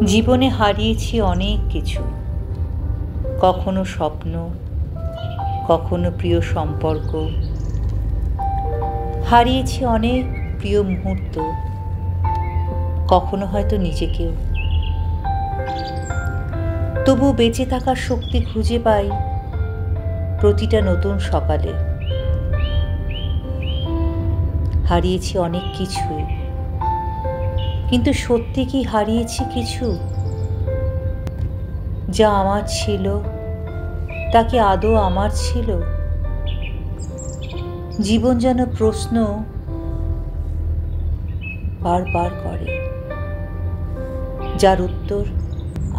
জীবনে হারিয়েছি অনেক কিছু, কখনো স্বপ্ন, কখনো প্রিয় সম্পর্ক, হারিয়েছি অনেক প্রিয় মুহূর্ত, কখনো হয়তো নিজেকেও। তবু বেঁচে থাকার শক্তি খুঁজে পাই প্রতিটা নতুন সকালে। হারিয়েছি অনেক কিছুই, কিন্তু সত্যি কি হারিয়েছি কিছু? যা আমার ছিল তা কি আদৌ আমার ছিল? জীবন যেন প্রশ্ন বারবার করে, যার উত্তর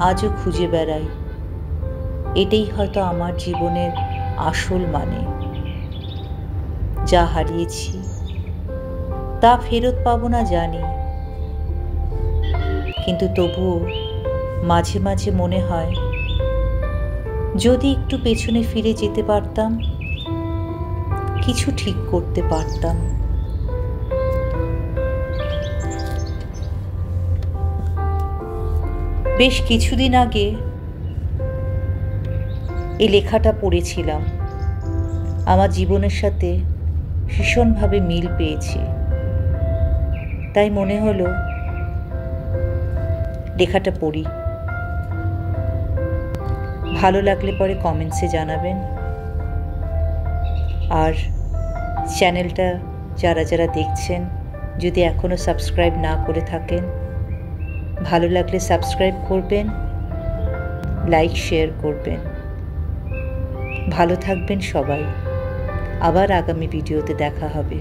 আজও খুঁজে বেড়াই। এটাই হয়তো আমার জীবনের আসল মানে। যা হারিয়েছি তা ফেরত পাবো না জানি, কিন্তু তবুও মাঝে মাঝে মনে হয় যদি একটু পেছনে ফিরে যেতে পারতাম, কিছু ঠিক করতে পারতাম। বেশ কিছুদিন আগে এই লেখাটা পড়েছিলাম, আমার জীবনের সাথে ভীষণভাবে মিল পেয়েছি। তাই মনে হলো লেখাটা পড়ি। ভালো লাগলে পরে কমেন্টসে জানাবেন। আর চ্যানেলটা যারা যারা দেখছেন, যদি এখনও সাবস্ক্রাইব না করে থাকেন, ভালো লাগলে সাবস্ক্রাইব করবেন, লাইক শেয়ার করবেন। ভালো থাকবেন সবাই। আবার আগামী ভিডিওতে দেখা হবে।